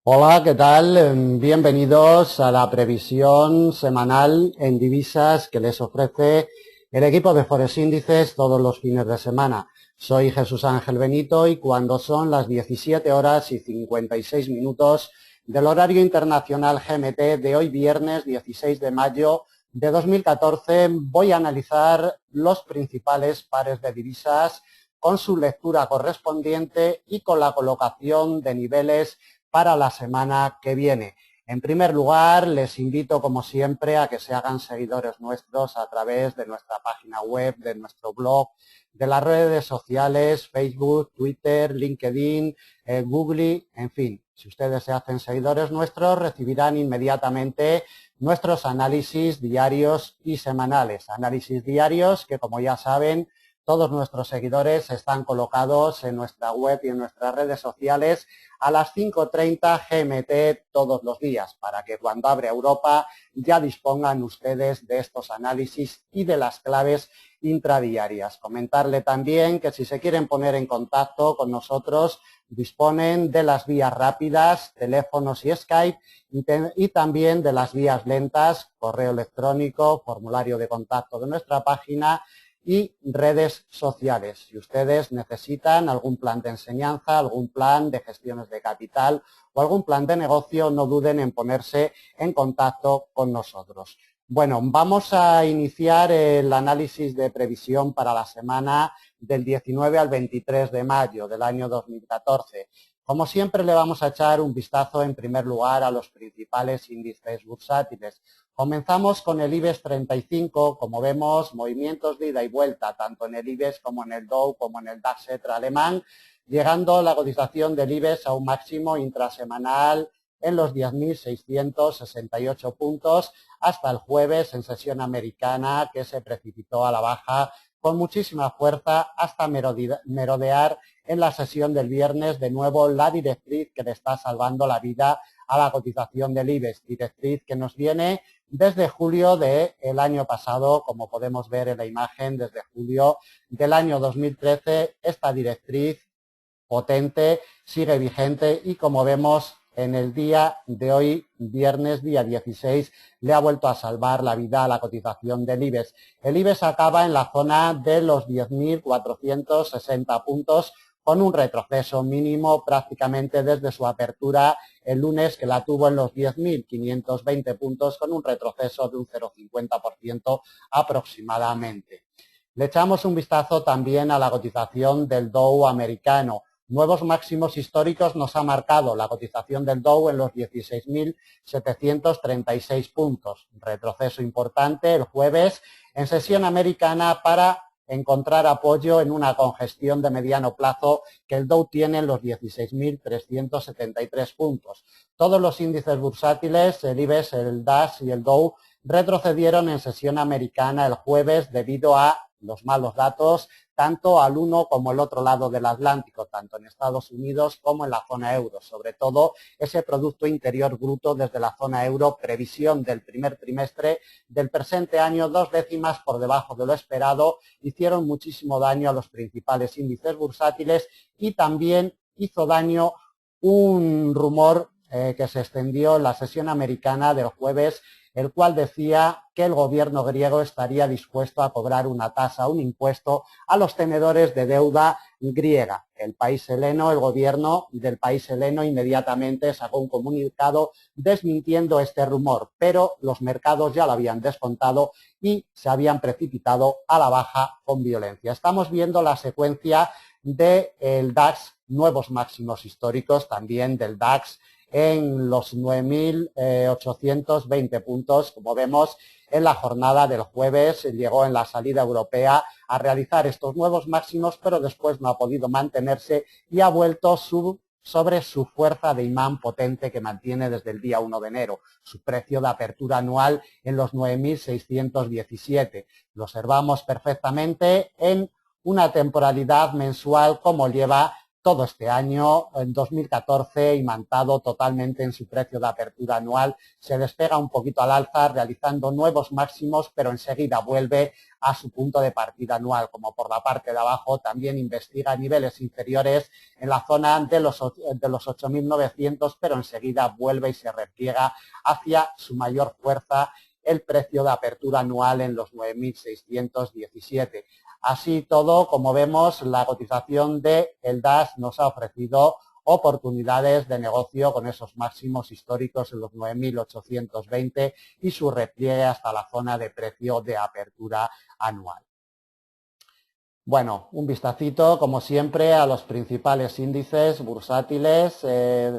Hola, ¿qué tal? Bienvenidos a la previsión semanal en divisas que les ofrece el equipo de Forex Índices todos los fines de semana. Soy Jesús Ángel Benito y cuando son las 17 horas y 56 minutos del horario internacional GMT de hoy viernes 16 de mayo de 2014 voy a analizar los principales pares de divisas con su lectura correspondiente y con la colocación de niveles para la semana que viene. En primer lugar, les invito, como siempre, a que se hagan seguidores nuestros a través de nuestra página web, de nuestro blog, de las redes sociales, Facebook, Twitter, LinkedIn, Google, en fin. Si ustedes se hacen seguidores nuestros, recibirán inmediatamente nuestros análisis diarios y semanales. Análisis diarios que, como ya saben, todos nuestros seguidores están colocados en nuestra web y en nuestras redes sociales a las 5:30 GMT todos los días, para que cuando abre Europa ya dispongan ustedes de estos análisis y de las claves intradiarias. Comentarle también que si se quieren poner en contacto con nosotros, disponen de las vías rápidas, teléfonos y Skype, y también de las vías lentas, correo electrónico, formulario de contacto de nuestra página y redes sociales. Si ustedes necesitan algún plan de enseñanza, algún plan de gestiones de capital o algún plan de negocio, no duden en ponerse en contacto con nosotros. Bueno, vamos a iniciar el análisis de previsión para la semana del 19 al 23 de mayo del año 2014. Como siempre, le vamos a echar un vistazo en primer lugar a los principales índices bursátiles. Comenzamos con el IBEX 35, como vemos, movimientos de ida y vuelta, tanto en el IBEX como en el Dow, como en el DAX alemán, llegando la cotización del IBEX a un máximo intrasemanal en los 10.668 puntos, hasta el jueves en sesión americana, que se precipitó a la baja con muchísima fuerza hasta merodear en la sesión del viernes de nuevo la directriz que le está salvando la vida a la cotización del IBEX, directriz que nos viene desde julio del año pasado, como podemos ver en la imagen, desde julio del año 2013, esta directriz potente sigue vigente y, como vemos, en el día de hoy, viernes, día 16, le ha vuelto a salvar la vida a la cotización del IBEX. El IBEX acaba en la zona de los 10.460 puntos, con un retroceso mínimo prácticamente desde su apertura el lunes, que la tuvo en los 10.520 puntos, con un retroceso de un 0,50% aproximadamente. Le echamos un vistazo también a la cotización del Dow americano. Nuevos máximos históricos nos ha marcado la cotización del Dow en los 16.736 puntos. Retroceso importante el jueves en sesión americana para encontrar apoyo en una congestión de mediano plazo que el Dow tiene en los 16.373 puntos. Todos los índices bursátiles, el IBEX, el DAX y el Dow, retrocedieron en sesión americana el jueves debido a los malos datos, tanto al uno como el otro lado del Atlántico, tanto en Estados Unidos como en la zona euro. Sobre todo ese Producto Interior Bruto desde la zona euro, previsión del primer trimestre del presente año, 2 décimas por debajo de lo esperado, hicieron muchísimo daño a los principales índices bursátiles y también hizo daño un rumor que se extendió en la sesión americana del jueves, el cual decía que el gobierno griego estaría dispuesto a cobrar una tasa, un impuesto a los tenedores de deuda griega. El país heleno, el gobierno del país heleno inmediatamente sacó un comunicado desmintiendo este rumor, pero los mercados ya lo habían descontado y se habían precipitado a la baja con violencia. Estamos viendo la secuencia del DAX, nuevos máximos históricos también del DAX, en los 9.820 puntos, como vemos en la jornada del jueves, llegó en la salida europea a realizar estos nuevos máximos, pero después no ha podido mantenerse y ha vuelto sobre su fuerza de imán potente que mantiene desde el día 1 de enero, su precio de apertura anual en los 9.617. Lo observamos perfectamente en una temporalidad mensual como lleva todo este año, en 2014, imantado totalmente en su precio de apertura anual, se despega un poquito al alza, realizando nuevos máximos, pero enseguida vuelve a su punto de partida anual, como por la parte de abajo también investiga niveles inferiores en la zona de los 8.900, pero enseguida vuelve y se repliega hacia su mayor fuerza, el precio de apertura anual en los 9.617. Así todo, como vemos, la cotización del DAX nos ha ofrecido oportunidades de negocio con esos máximos históricos en los 9.820 y su repliegue hasta la zona de precio de apertura anual. Bueno, un vistacito, como siempre, a los principales índices bursátiles.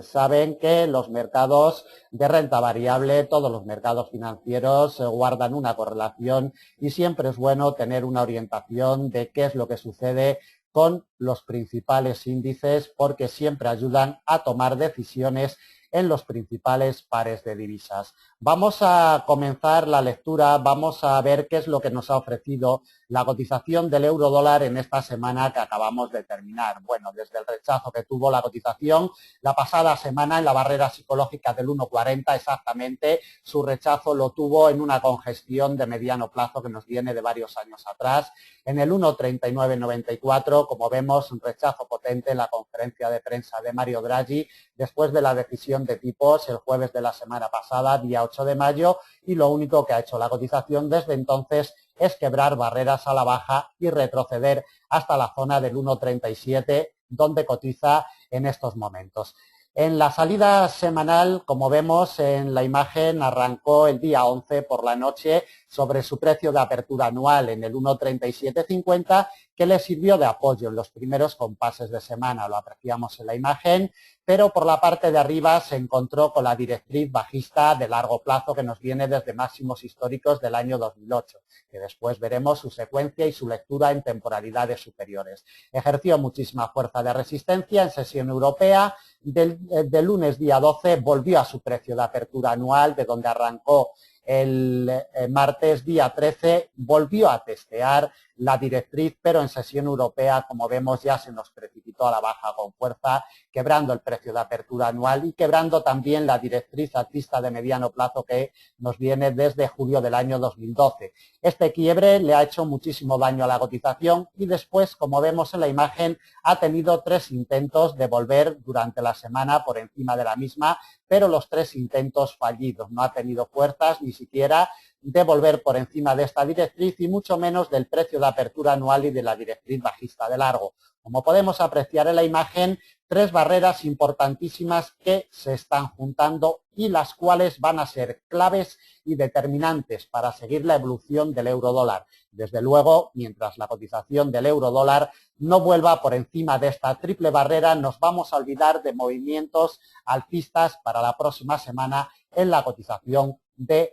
Saben que los mercados de renta variable, todos los mercados financieros guardan una correlación y siempre es bueno tener una orientación de qué es lo que sucede con los principales índices porque siempre ayudan a tomar decisiones en los principales pares de divisas. Vamos a comenzar la lectura, vamos a ver qué es lo que nos ha ofrecido la cotización del euro dólar en esta semana que acabamos de terminar. Bueno, desde el rechazo que tuvo la cotización la pasada semana en la barrera psicológica del 1,40 exactamente, su rechazo lo tuvo en una congestión de mediano plazo que nos viene de varios años atrás. En el 1,3994, como vemos, un rechazo potente en la conferencia de prensa de Mario Draghi después de la decisión de tipos el jueves de la semana pasada, día 8 de mayo, y lo único que ha hecho la cotización desde entonces es quebrar barreras a la baja y retroceder hasta la zona del 1,37, donde cotiza en estos momentos. En la salida semanal, como vemos en la imagen, arrancó el día 11 por la noche sobre su precio de apertura anual en el 1,3750, que le sirvió de apoyo en los primeros compases de semana, lo apreciamos en la imagen, pero por la parte de arriba se encontró con la directriz bajista de largo plazo que nos viene desde máximos históricos del año 2008, que después veremos su secuencia y su lectura en temporalidades superiores. Ejerció muchísima fuerza de resistencia en sesión europea. Del lunes día 12 volvió a su precio de apertura anual, de donde arrancó el martes día 13, volvió a testear la directriz, pero en sesión europea, como vemos, ya se nos precipitó a la baja con fuerza, quebrando el precio de apertura anual y quebrando también la directriz alcista de mediano plazo que nos viene desde julio del año 2012. Este quiebre le ha hecho muchísimo daño a la cotización y después, como vemos en la imagen, ha tenido 3 intentos de volver durante la semana por encima de la misma, pero los 3 intentos fallidos. No ha tenido fuerzas ni siquiera de volver por encima de esta directriz y mucho menos del precio de apertura anual y de la directriz bajista de largo. Como podemos apreciar en la imagen, 3 barreras importantísimas que se están juntando y las cuales van a ser claves y determinantes para seguir la evolución del euro dólar. Desde luego, mientras la cotización del euro dólar no vuelva por encima de esta triple barrera, nos vamos a olvidar de movimientos alcistas para la próxima semana en la cotización del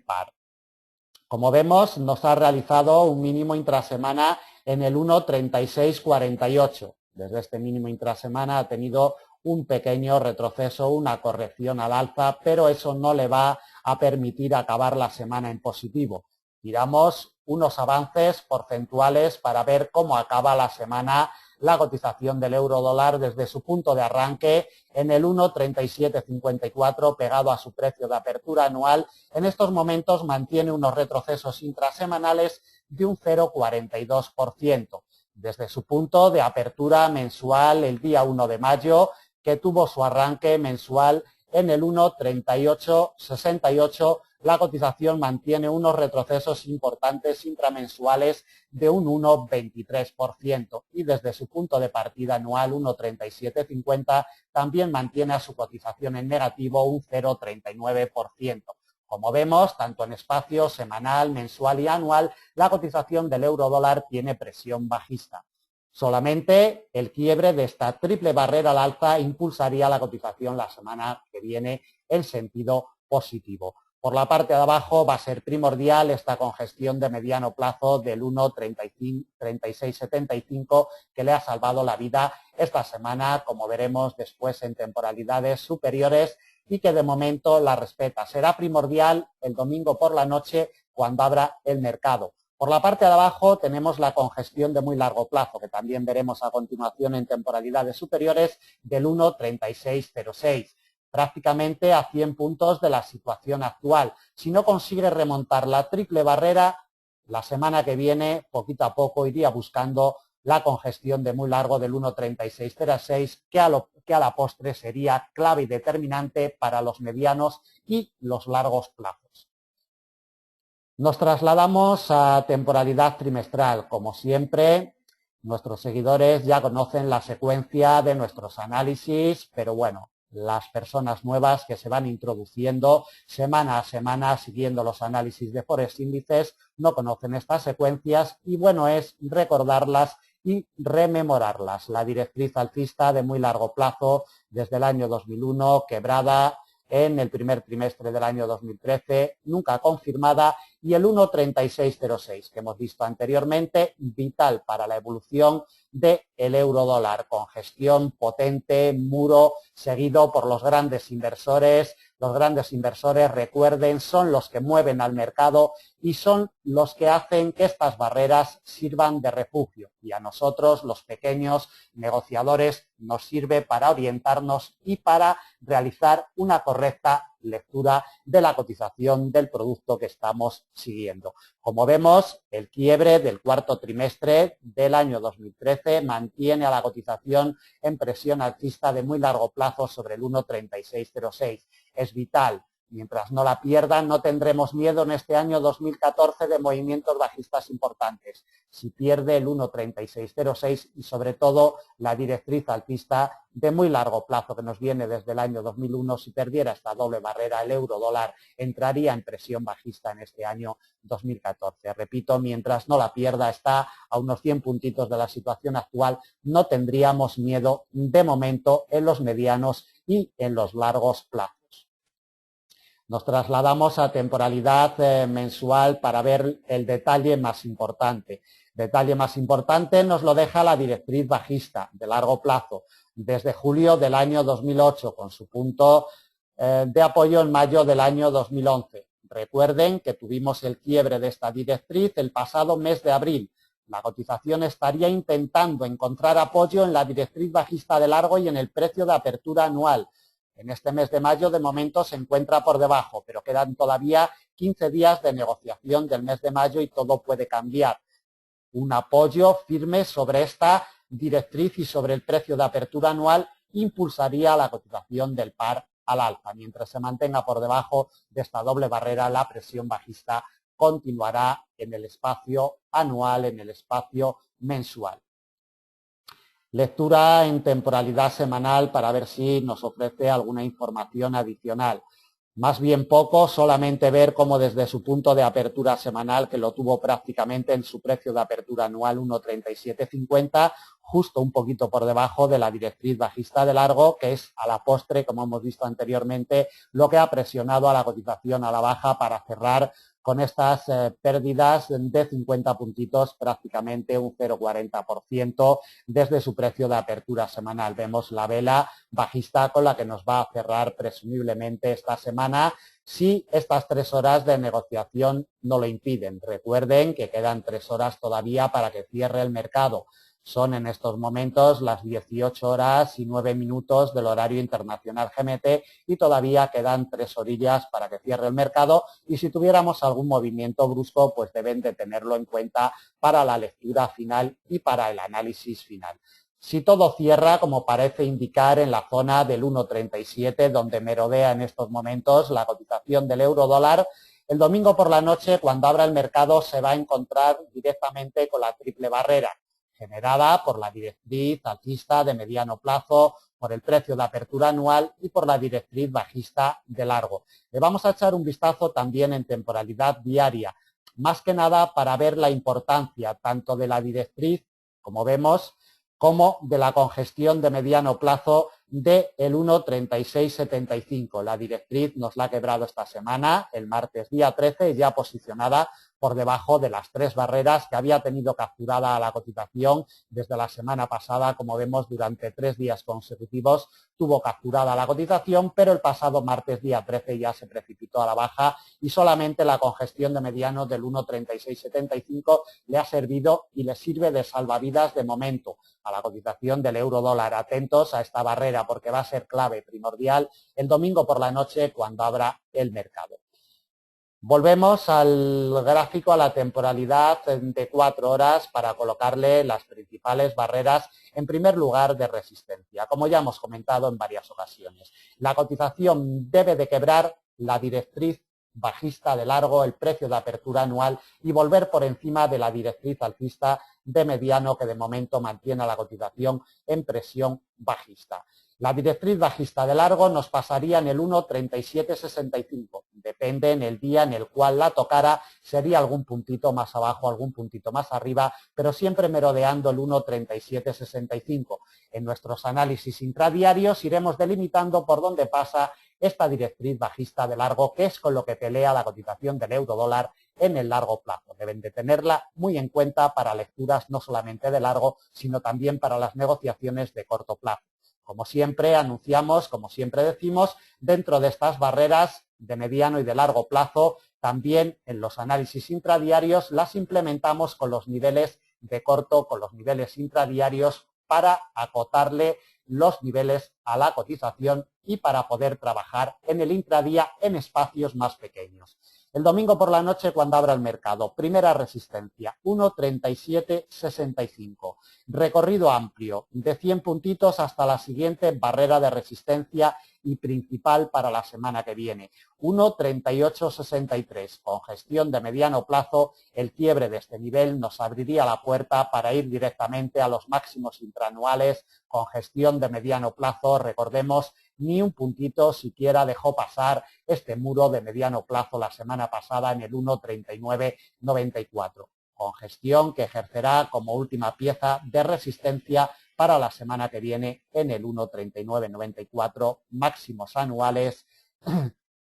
par. Como vemos, nos ha realizado un mínimo intrasemana en el 1,3648. Desde este mínimo intrasemana ha tenido un pequeño retroceso, una corrección al alza, pero eso no le va a permitir acabar la semana en positivo. Tiramos unos avances porcentuales para ver cómo acaba la semana la cotización del euro dólar desde su punto de arranque en el 1,3754 pegado a su precio de apertura anual. En estos momentos mantiene unos retrocesos intrasemanales de un 0,42%. Desde su punto de apertura mensual el día 1 de mayo, que tuvo su arranque mensual en el 1,3868, la cotización mantiene unos retrocesos importantes intramensuales de un 1,23% y desde su punto de partida anual 1,3750 también mantiene a su cotización en negativo un 0,39%. Como vemos, tanto en espacio semanal, mensual y anual, la cotización del euro dólar tiene presión bajista. Solamente el quiebre de esta triple barrera al alza impulsaría la cotización la semana que viene en sentido positivo. Por la parte de abajo va a ser primordial esta congestión de mediano plazo del 1,3675 que le ha salvado la vida esta semana, como veremos después en temporalidades superiores, y que de momento la respeta. Será primordial el domingo por la noche cuando abra el mercado. Por la parte de abajo tenemos la congestión de muy largo plazo, que también veremos a continuación en temporalidades superiores del 1,3606. Prácticamente a 100 puntos de la situación actual. Si no consigue remontar la triple barrera, la semana que viene, poquito a poco, iría buscando la congestión de muy largo del 1,3606, que a la postre sería clave y determinante para los medianos y los largos plazos. Nos trasladamos a temporalidad trimestral. Como siempre, nuestros seguidores ya conocen la secuencia de nuestros análisis, pero bueno, las personas nuevas que se van introduciendo semana a semana siguiendo los análisis de Forex Índices no conocen estas secuencias y bueno es recordarlas y rememorarlas. La directriz alcista de muy largo plazo desde el año 2001, quebrada en el primer trimestre del año 2013, nunca confirmada, y el 1,3606 que hemos visto anteriormente, vital para la evolución del euro dólar, con gestión potente, muro, seguido por los grandes inversores. Los grandes inversores, recuerden, son los que mueven al mercado y son los que hacen que estas barreras sirvan de refugio. Y a nosotros, los pequeños negociadores, nos sirve para orientarnos y para realizar una correcta lectura de la cotización del producto que estamos siguiendo. Como vemos, el quiebre del cuarto trimestre del año 2013 mantiene a la cotización en presión alcista de muy largo plazo sobre el 1,3606. Es vital. Mientras no la pierdan, no tendremos miedo en este año 2014 de movimientos bajistas importantes. Si pierde el 1,3606 y sobre todo la directriz alcista de muy largo plazo que nos viene desde el año 2001, si perdiera esta doble barrera, el euro dólar entraría en presión bajista en este año 2014. Repito, mientras no la pierda, está a unos 100 puntitos de la situación actual, no tendríamos miedo de momento en los medianos y en los largos plazos. Nos trasladamos a temporalidad mensual para ver el detalle más importante. Detalle más importante nos lo deja la directriz bajista de largo plazo desde julio del año 2008 con su punto de apoyo en mayo del año 2011. Recuerden que tuvimos el quiebre de esta directriz el pasado mes de abril. La cotización estaría intentando encontrar apoyo en la directriz bajista de largo y en el precio de apertura anual. En este mes de mayo, de momento, se encuentra por debajo, pero quedan todavía 15 días de negociación del mes de mayo y todo puede cambiar. Un apoyo firme sobre esta directriz y sobre el precio de apertura anual impulsaría la cotización del par al alza. Mientras se mantenga por debajo de esta doble barrera, la presión bajista continuará en el espacio anual, en el espacio mensual. Lectura en temporalidad semanal para ver si nos ofrece alguna información adicional. Más bien poco, solamente ver cómo desde su punto de apertura semanal, que lo tuvo prácticamente en su precio de apertura anual 1,3750, justo un poquito por debajo de la directriz bajista de largo, que es a la postre, como hemos visto anteriormente, lo que ha presionado a la cotización a la baja para cerrar con estas pérdidas de 50 puntitos, prácticamente un 0,40% desde su precio de apertura semanal. Vemos la vela bajista con la que nos va a cerrar presumiblemente esta semana si estas 3 horas de negociación no lo impiden. Recuerden que quedan 3 horas todavía para que cierre el mercado. Son en estos momentos las 18 horas y 9 minutos del horario internacional GMT y todavía quedan 3 horillas para que cierre el mercado y si tuviéramos algún movimiento brusco pues deben de tenerlo en cuenta para la lectura final y para el análisis final. Si todo cierra, como parece indicar, en la zona del 1,37 donde merodea en estos momentos la cotización del euro dólar, el domingo por la noche cuando abra el mercado se va a encontrar directamente con la triple barrera generada por la directriz alcista de mediano plazo, por el precio de apertura anual y por la directriz bajista de largo. Le vamos a echar un vistazo también en temporalidad diaria, más que nada para ver la importancia tanto de la directriz, como vemos, como de la congestión de mediano plazo del 1,3675. La directriz nos la ha quebrado esta semana, el martes día 13, ya posicionada por debajo de las 3 barreras que había tenido capturada la cotización desde la semana pasada. Como vemos, durante 3 días consecutivos tuvo capturada la cotización, pero el pasado martes día 13 ya se precipitó a la baja y solamente la congestión de mediano del 1,3675 le ha servido y le sirve de salvavidas de momento a la cotización del euro dólar. Atentos a esta barrera porque va a ser clave, primordial, el domingo por la noche cuando abra el mercado. Volvemos al gráfico, a la temporalidad de 4 horas para colocarle las principales barreras en primer lugar de resistencia. Como ya hemos comentado en varias ocasiones, la cotización debe de quebrar la directriz bajista de largo, el precio de apertura anual y volver por encima de la directriz alcista de mediano que de momento mantiene a la cotización en presión bajista. La directriz bajista de largo nos pasaría en el 1,3765. Depende en el día en el cual la tocara, sería algún puntito más abajo, algún puntito más arriba, pero siempre merodeando el 1,3765. En nuestros análisis intradiarios iremos delimitando por dónde pasa esta directriz bajista de largo, que es con lo que pelea la cotización del euro dólar en el largo plazo. Deben de tenerla muy en cuenta para lecturas no solamente de largo, sino también para las negociaciones de corto plazo. Como siempre anunciamos, como siempre decimos, dentro de estas barreras de mediano y de largo plazo, también en los análisis intradiarios las implementamos con los niveles de corto, con los niveles intradiarios para acotarle los niveles a la cotización y para poder trabajar en el intradía en espacios más pequeños. El domingo por la noche cuando abra el mercado, primera resistencia, 1,3765. Recorrido amplio de 100 puntitos hasta la siguiente barrera de resistencia y principal para la semana que viene, 1,3863. Con gestión de mediano plazo, el quiebre de este nivel nos abriría la puerta para ir directamente a los máximos intraanuales. Con gestión de mediano plazo, recordemos, ni un puntito siquiera dejó pasar este muro de mediano plazo la semana pasada en el 1,3994. Con gestión que ejercerá como última pieza de resistencia para la semana que viene en el 1,3994, máximos anuales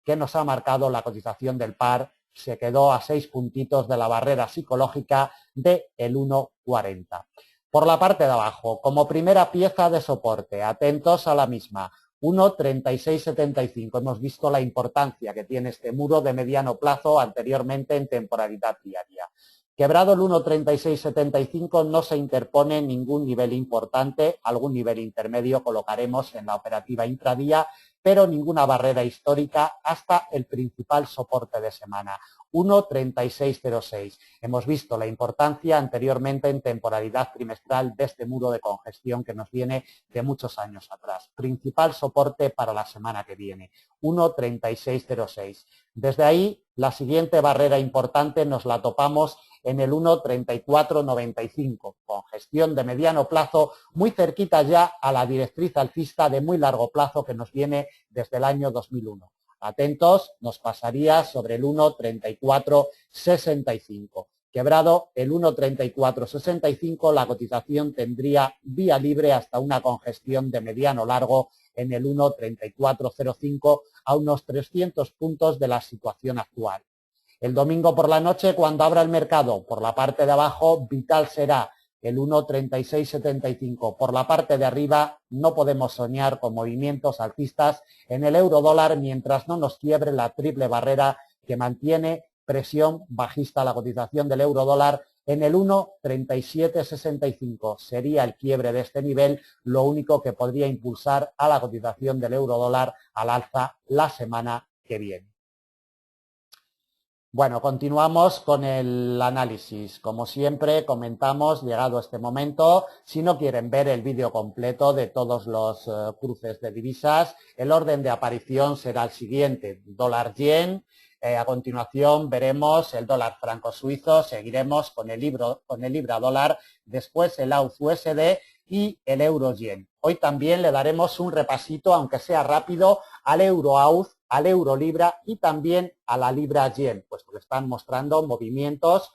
que nos ha marcado la cotización del par. Se quedó a 6 puntitos de la barrera psicológica del 1,40. Por la parte de abajo, como primera pieza de soporte, atentos a la misma, 1,3675. Hemos visto la importancia que tiene este muro de mediano plazo anteriormente en temporalidad diaria. Quebrado el 1,3675 no se interpone ningún nivel importante, algún nivel intermedio colocaremos en la operativa intradía, pero ninguna barrera histórica hasta el principal soporte de semana, 1,3606. Hemos visto la importancia anteriormente en temporalidad trimestral de este muro de congestión que nos viene de muchos años atrás. Principal soporte para la semana que viene, 1,3606. Desde ahí, la siguiente barrera importante nos la topamos en el 1,3495, con gestión de mediano plazo, muy cerquita ya a la directriz alcista de muy largo plazo que nos viene desde el año 2001. Atentos, nos pasaría sobre el 1,3465. Quebrado el 1,3465, la cotización tendría vía libre hasta una congestión de mediano largo en el 1,3405 a unos 300 puntos de la situación actual. El domingo por la noche, cuando abra el mercado, por la parte de abajo, vital será el 1,3675. Por la parte de arriba, no podemos soñar con movimientos alcistas en el euro dólar mientras no nos quiebre la triple barrera que mantiene presión bajista a la cotización del euro dólar en el 1,3765. Sería el quiebre de este nivel lo único que podría impulsar a la cotización del euro dólar al alza la semana que viene. Bueno, continuamos con el análisis. Como siempre, comentamos, llegado a este momento, si no quieren ver el vídeo completo de todos los cruces de divisas, el orden de aparición será el siguiente: dólar-yen, a continuación veremos el dólar franco suizo, seguiremos con el libra-dólar, después el AUD-USD y el euro-yen. Hoy también le daremos un repasito, aunque sea rápido, al euro-AUD, al euro-libra y también a la libra-yen, puesto que están mostrando movimientos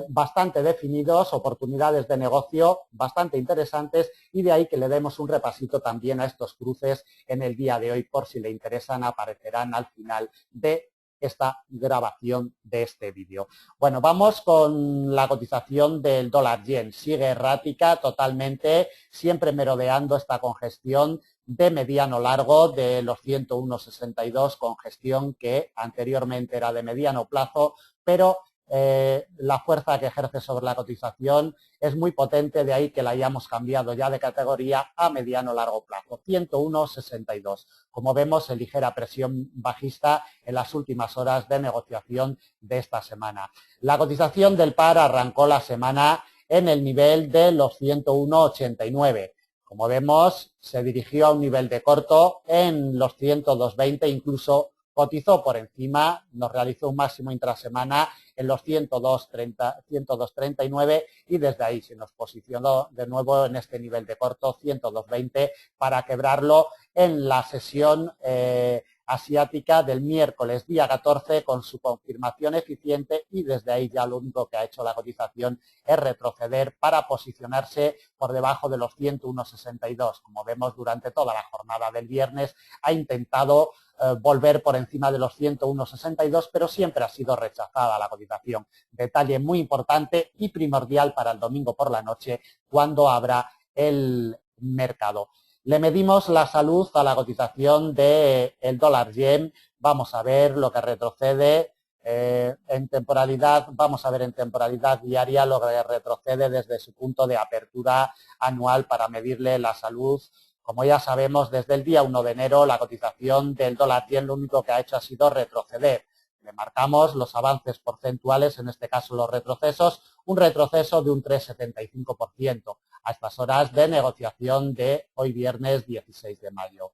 bastante definidos, oportunidades de negocio bastante interesantes, y de ahí que le demos un repasito también a estos cruces en el día de hoy. Por si le interesan, aparecerán al final de esta grabación de este vídeo. Bueno, vamos con la cotización del dólar yen. Sigue errática totalmente, siempre merodeando esta congestión de mediano largo de los 101,62, congestión que anteriormente era de mediano plazo, pero la fuerza que ejerce sobre la cotización es muy potente, de ahí que la hayamos cambiado ya de categoría a mediano largo plazo, 101,62. Como vemos, en ligera presión bajista en las últimas horas de negociación de esta semana. La cotización del par arrancó la semana en el nivel de los 101,89. Como vemos, se dirigió a un nivel de corto en los 102,20, incluso cotizó por encima, nos realizó un máximo intrasemana en los 102,39 y desde ahí se nos posicionó de nuevo en este nivel de corto, 102,20, para quebrarlo en la sesión asiática del miércoles día 14 con su confirmación eficiente, y desde ahí ya lo único que ha hecho la cotización es retroceder para posicionarse por debajo de los 101,62. Como vemos, durante toda la jornada del viernes ha intentado volver por encima de los 101,62, pero siempre ha sido rechazada la cotización. Detalle muy importante y primordial para el domingo por la noche, cuando abra el mercado. Le medimos la salud a la cotización del dólar yen. Vamos a ver lo que retrocede en temporalidad. Vamos a ver en temporalidad diaria lo que retrocede desde su punto de apertura anual para medirle la salud. Como ya sabemos, desde el día 1 de enero la cotización del dólar yen lo único que ha hecho ha sido retroceder. Le marcamos los avances porcentuales, en este caso los retrocesos, un retroceso de un 3,75% a estas horas de negociación de hoy viernes 16 de mayo.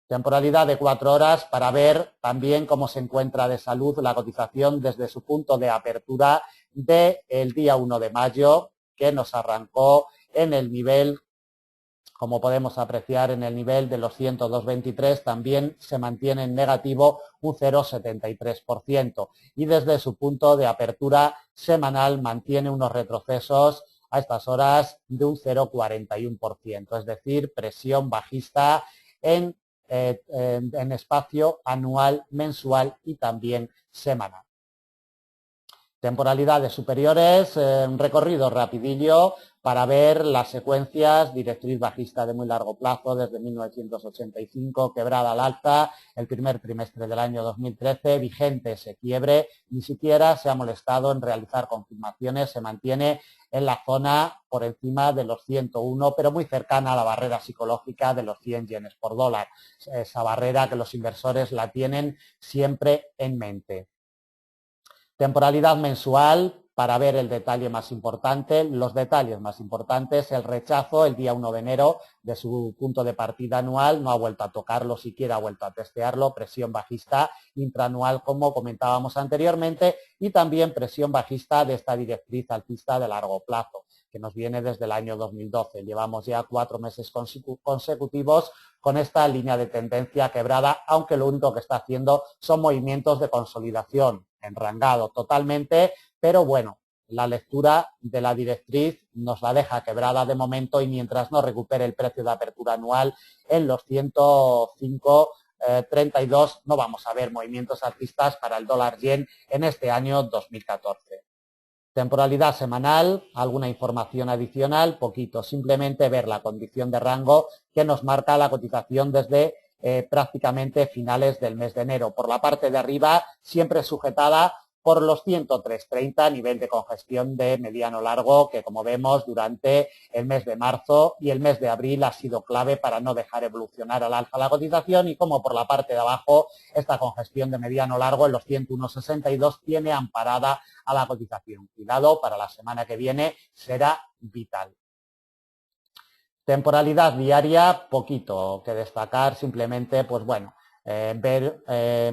Temporalidad de 4 horas para ver también cómo se encuentra de salud la cotización desde su punto de apertura del día 1 de mayo, que nos arrancó en el nivel, como podemos apreciar, en el nivel de los 102,23, también se mantiene en negativo un 0,73%, y desde su punto de apertura semanal mantiene unos retrocesos a estas horas de un 0,41%, es decir, presión bajista en espacio anual, mensual y también semanal. Temporalidades superiores, un recorrido rapidillo para ver las secuencias, directriz bajista de muy largo plazo desde 1985, quebrada al alza, el primer trimestre del año 2013, vigente ese quiebre, ni siquiera se ha molestado en realizar confirmaciones, se mantiene en la zona por encima de los 101, pero muy cercana a la barrera psicológica de los 100 yenes por dólar, esa barrera que los inversores la tienen siempre en mente. Temporalidad mensual para ver el detalle más importante, los detalles más importantes, el rechazo el día 1 de enero de su punto de partida anual, no ha vuelto a tocarlo, siquiera ha vuelto a testearlo, presión bajista intraanual como comentábamos anteriormente, y también presión bajista de esta directriz alcista de largo plazo, que nos viene desde el año 2012. Llevamos ya 4 meses consecutivos con esta línea de tendencia quebrada, aunque lo único que está haciendo son movimientos de consolidación, enrangado totalmente, pero bueno, la lectura de la directriz nos la deja quebrada de momento, y mientras no recupere el precio de apertura anual en los 105,32 no vamos a ver movimientos alcistas para el dólar yen en este año 2014. Temporalidad semanal, alguna información adicional, poquito, simplemente ver la condición de rango que nos marca la cotización desde prácticamente finales del mes de enero. Por la parte de arriba, siempre sujetada por los 103,30, nivel de congestión de mediano largo, que como vemos durante el mes de marzo y el mes de abril ha sido clave para no dejar evolucionar al alza la cotización, y como por la parte de abajo esta congestión de mediano largo en los 101,62 tiene amparada a la cotización. Cuidado, para la semana que viene será vital. Temporalidad diaria, poquito que destacar, simplemente pues bueno, ver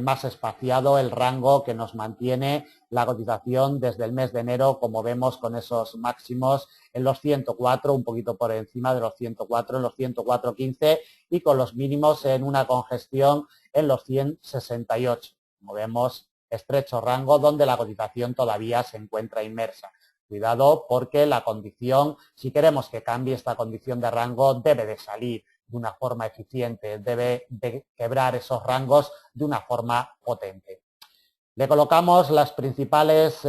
más espaciado el rango que nos mantiene la cotización desde el mes de enero, como vemos con esos máximos en los 104, un poquito por encima de los 104, en los 104,15, y con los mínimos en una congestión en los 168. Como vemos, estrecho rango donde la cotización todavía se encuentra inmersa. Cuidado, porque la condición, si queremos que cambie esta condición de rango, debe de salir de una forma eficiente, debe de quebrar esos rangos de una forma potente. Le colocamos las principales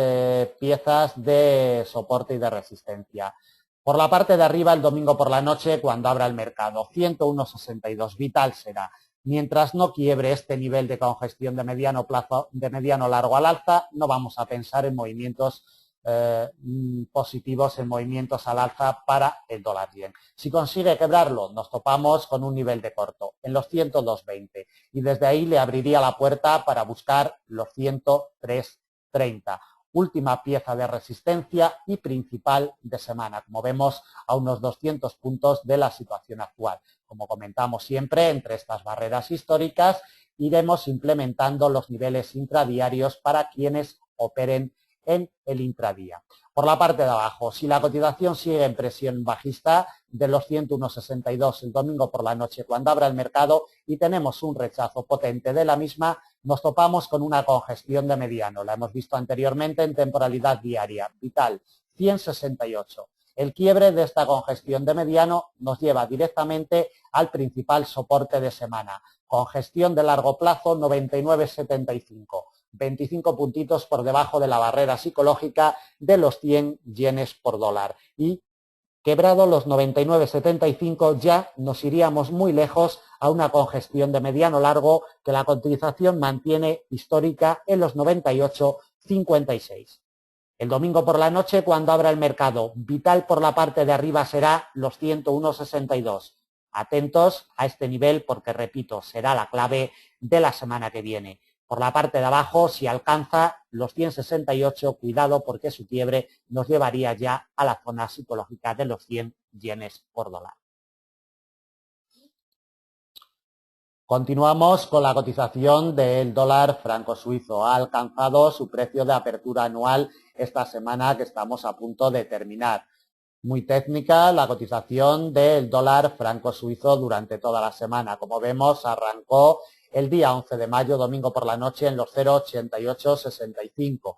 piezas de soporte y de resistencia. Por la parte de arriba, el domingo por la noche, cuando abra el mercado, 101,62, vital será. Mientras no quiebre este nivel de congestión de mediano plazo, de mediano largo al alza, no vamos a pensar en movimientos positivos, en movimientos al alza para el dólar yen. Si consigue quebrarlo, nos topamos con un nivel de corto en los 102,20 y desde ahí le abriría la puerta para buscar los 103,30. Última pieza de resistencia y principal de semana, como vemos, a unos 200 puntos de la situación actual. Como comentamos siempre, entre estas barreras históricas iremos implementando los niveles intradiarios para quienes operen en el intradía. Por la parte de abajo, si la cotización sigue en presión bajista de los 101,62 el domingo por la noche cuando abra el mercado y tenemos un rechazo potente de la misma, nos topamos con una congestión de mediano. La hemos visto anteriormente en temporalidad diaria. Vital, 168. El quiebre de esta congestión de mediano nos lleva directamente al principal soporte de semana. Congestión de largo plazo, 99,75. 25 puntitos por debajo de la barrera psicológica de los 100 yenes por dólar. Y quebrado los 99,75 ya nos iríamos muy lejos a una congestión de mediano largo que la cotización mantiene histórica en los 98,56. El domingo por la noche, cuando abra el mercado, vital por la parte de arriba será los 101,62. Atentos a este nivel porque, repito, será la clave de la semana que viene. Por la parte de abajo, si alcanza los 100,68, cuidado porque su quiebre nos llevaría ya a la zona psicológica de los 100 yenes por dólar. Continuamos con la cotización del dólar franco suizo. Ha alcanzado su precio de apertura anual esta semana que estamos a punto de terminar. Muy técnica la cotización del dólar franco suizo durante toda la semana. Como vemos, arrancó el día 11 de mayo, domingo por la noche, en los 0,8865.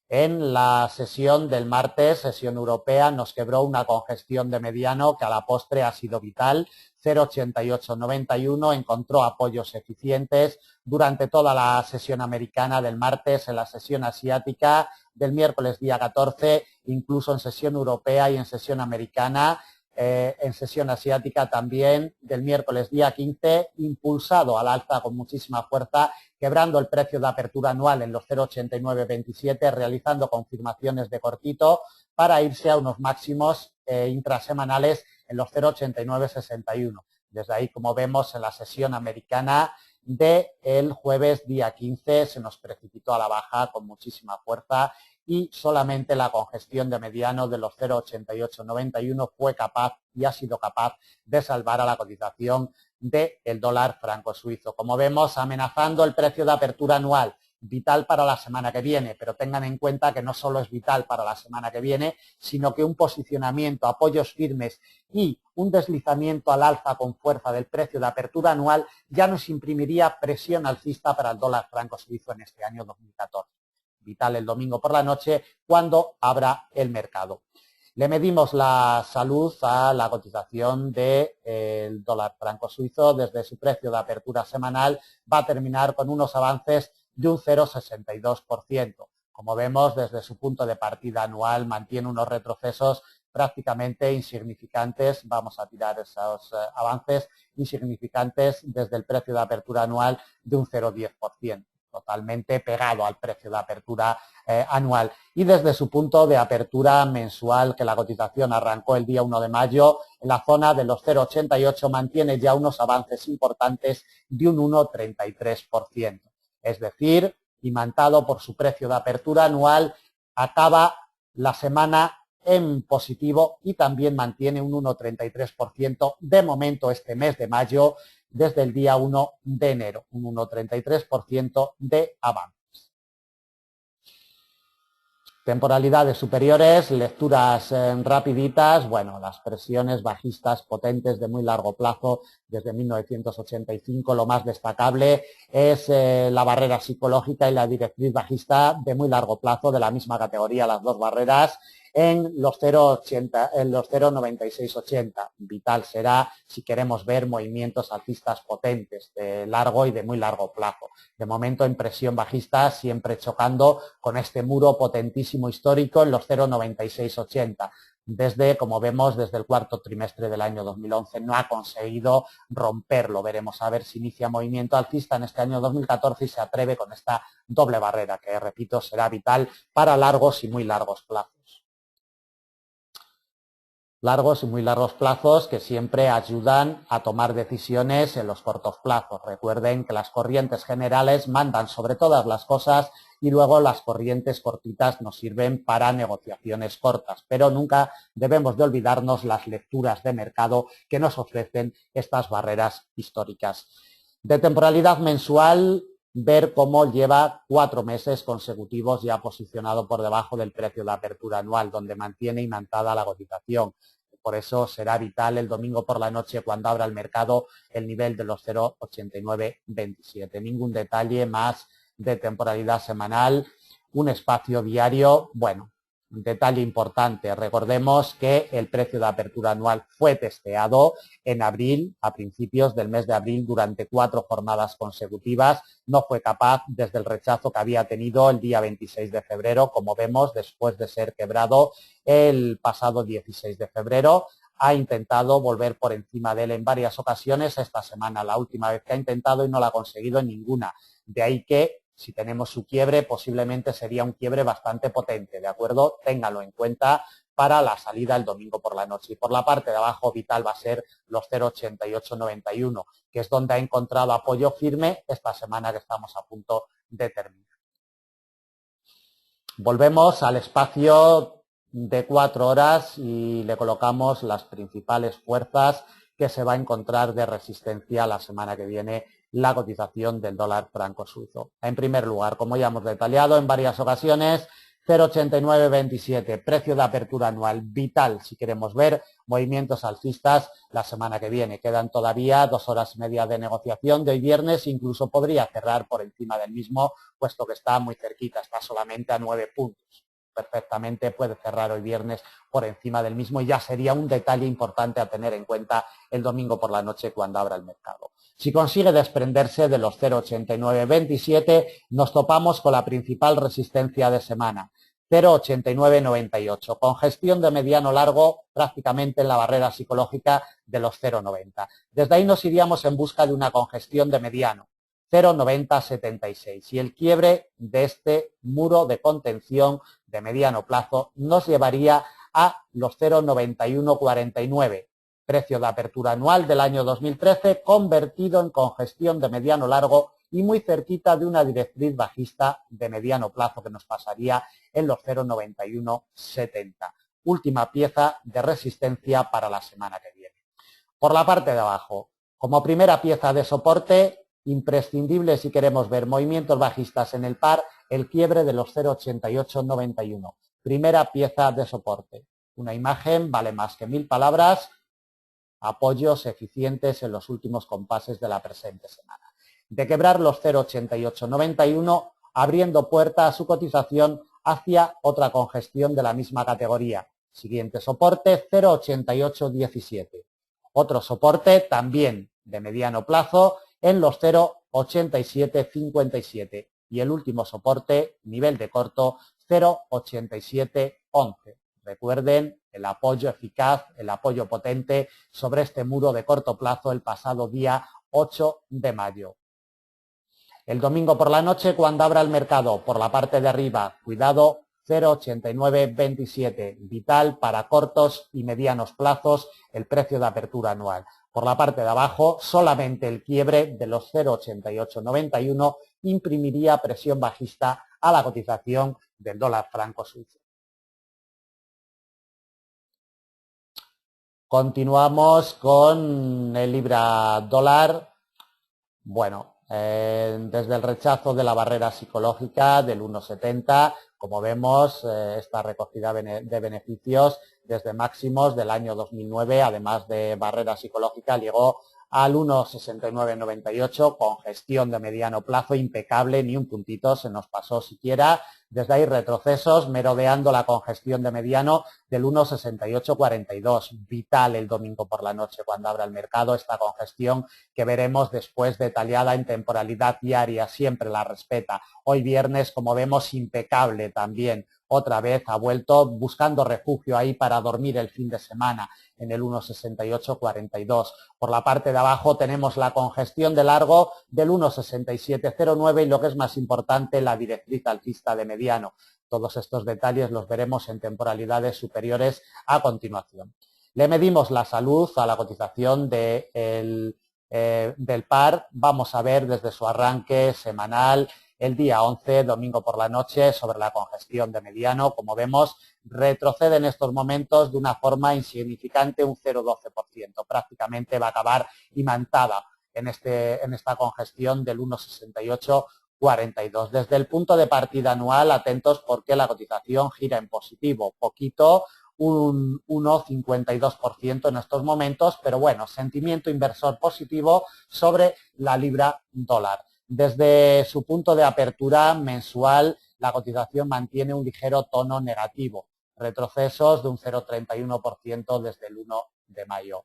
En la sesión del martes, sesión europea, nos quebró una congestión de mediano que a la postre ha sido vital. 0,8891 encontró apoyos eficientes durante toda la sesión americana del martes, en la sesión asiática del miércoles día 14, incluso en sesión europea y en sesión americana, en sesión asiática también del miércoles día 15, impulsado al alza con muchísima fuerza, quebrando el precio de apertura anual en los 0,8927, realizando confirmaciones de cortito para irse a unos máximos intrasemanales en los 0,8961. Desde ahí, como vemos en la sesión americana del jueves día 15, se nos precipitó a la baja con muchísima fuerza y solamente la congestión de mediano de los 0,8891 fue capaz y ha sido capaz de salvar a la cotización del dólar franco suizo. Como vemos, amenazando el precio de apertura anual, vital para la semana que viene, pero tengan en cuenta que no solo es vital para la semana que viene, sino que un posicionamiento, apoyos firmes y un deslizamiento al alza con fuerza del precio de apertura anual ya nos imprimiría presión alcista para el dólar franco suizo en este año 2014. Vital el domingo por la noche cuando abra el mercado. Le medimos la salud a la cotización del dólar franco suizo desde su precio de apertura semanal. Va a terminar con unos avances de un 0,62%. Como vemos, desde su punto de partida anual mantiene unos retrocesos prácticamente insignificantes. Vamos a tirar esos avances insignificantes desde el precio de apertura anual de un 0,10%. Totalmente pegado al precio de apertura anual. Y desde su punto de apertura mensual, que la cotización arrancó el día 1 de mayo, en la zona de los 0,88 mantiene ya unos avances importantes de un 1,33%. Es decir, imantado por su precio de apertura anual, acaba la semana en positivo y también mantiene un 1,33% de momento este mes de mayo, desde el día 1 de enero, un 1,33% de avances. Temporalidades superiores, lecturas rapiditas, bueno, las presiones bajistas potentes de muy largo plazo desde 1985, lo más destacable es la barrera psicológica y la directriz bajista de muy largo plazo de la misma categoría, las dos barreras en los 0,80, en los 0,9680. Vital será si queremos ver movimientos alcistas potentes de largo y de muy largo plazo. De momento en presión bajista, siempre chocando con este muro potentísimo histórico en los 0,9680. Como vemos, desde el cuarto trimestre del año 2011 no ha conseguido romperlo. Veremos a ver si inicia movimiento alcista en este año 2014 y se atreve con esta doble barrera que, repito, será vital para largos y muy largos plazos. Largos y muy largos plazos que siempre ayudan a tomar decisiones en los cortos plazos. Recuerden que las corrientes generales mandan sobre todas las cosas y luego las corrientes cortitas nos sirven para negociaciones cortas, pero nunca debemos de olvidarnos las lecturas de mercado que nos ofrecen estas barreras históricas. De temporalidad mensual, ver cómo lleva 4 meses consecutivos ya posicionado por debajo del precio de apertura anual, donde mantiene imantada la cotización. Por eso será vital el domingo por la noche, cuando abra el mercado, el nivel de los 0,8927. Ningún detalle más de temporalidad semanal, un espacio diario, bueno, un detalle importante. Recordemos que el precio de apertura anual fue testeado en abril, a principios del mes de abril, durante 4 jornadas consecutivas. No fue capaz, desde el rechazo que había tenido el día 26 de febrero, como vemos, después de ser quebrado el pasado 16 de febrero. Ha intentado volver por encima de él en varias ocasiones. Esta semana, la última vez que ha intentado, y no la ha conseguido en ninguna. De ahí que, si tenemos su quiebre, posiblemente sería un quiebre bastante potente, ¿de acuerdo? Ténganlo en cuenta para la salida el domingo por la noche. Y por la parte de abajo, vital va a ser los 0,8891, que es donde ha encontrado apoyo firme esta semana que estamos a punto de terminar. Volvemos al espacio de 4 horas y le colocamos las principales fuerzas que se va a encontrar de resistencia la semana que viene la cotización del dólar franco suizo. En primer lugar, como ya hemos detallado en varias ocasiones, 0,8927, precio de apertura anual vital si queremos ver movimientos alcistas la semana que viene. Quedan todavía 2 horas y media de negociación de hoy viernes, incluso podría cerrar por encima del mismo, puesto que está muy cerquita, está solamente a 9 puntos. Perfectamente puede cerrar hoy viernes por encima del mismo y ya sería un detalle importante a tener en cuenta el domingo por la noche cuando abra el mercado. Si consigue desprenderse de los 0,8927, nos topamos con la principal resistencia de semana, 0,8998, con gestión de mediano largo prácticamente en la barrera psicológica de los 0,90. Desde ahí nos iríamos en busca de una congestión de mediano, 0,9076, y el quiebre de este muro de contención de mediano plazo nos llevaría a los 0,9149, precio de apertura anual del año 2013 convertido en congestión de mediano largo y muy cerquita de una directriz bajista de mediano plazo que nos pasaría en los 0,9170. Última pieza de resistencia para la semana que viene. Por la parte de abajo, como primera pieza de soporte, imprescindible si queremos ver movimientos bajistas en el par, el quiebre de los 0,8891. Primera pieza de soporte. Una imagen vale más que 1000 palabras. Apoyos eficientes en los últimos compases de la presente semana. De quebrar los 0,8891, abriendo puerta a su cotización hacia otra congestión de la misma categoría. Siguiente soporte, 0,8817. Otro soporte también de mediano plazo en los 0,8757 y el último soporte, nivel de corto, 0,8711. Recuerden el apoyo eficaz, el apoyo potente sobre este muro de corto plazo el pasado día 8 de mayo. El domingo por la noche, cuando abra el mercado, por la parte de arriba, cuidado, 0,8927, vital para cortos y medianos plazos el precio de apertura anual. Por la parte de abajo, solamente el quiebre de los 0,8891 imprimiría presión bajista a la cotización del dólar franco suizo. Continuamos con el libra dólar. Bueno, desde el rechazo de la barrera psicológica del 1,70, como vemos, esta recogida de beneficios desde máximos del año 2009, además de barrera psicológica, llegó al 1,6998, con gestión de mediano plazo impecable, ni un puntito se nos pasó siquiera. Desde ahí retrocesos, merodeando la congestión de mediano del 1,6842. Vital el domingo por la noche cuando abra el mercado esta congestión que veremos después detallada en temporalidad diaria, siempre la respeta. Hoy viernes, como vemos, impecable también. Otra vez ha vuelto buscando refugio ahí para dormir el fin de semana en el 1,6842. Por la parte de abajo tenemos la congestión de largo del 1,6709 y lo que es más importante, la directriz alcista de mediano. Todos estos detalles los veremos en temporalidades superiores a continuación. Le medimos la salud a la cotización del par. Vamos a ver desde su arranque semanal el día 11, domingo por la noche, sobre la congestión de mediano. Como vemos, retrocede en estos momentos de una forma insignificante, un 0,12%. Prácticamente va a acabar imantada en esta congestión del 1,6842. Desde el punto de partida anual, atentos porque la cotización gira en positivo, poquito, un 1,52% en estos momentos, pero bueno, sentimiento inversor positivo sobre la libra dólar. Desde su punto de apertura mensual, la cotización mantiene un ligero tono negativo, retrocesos de un 0,31% desde el 1 de mayo.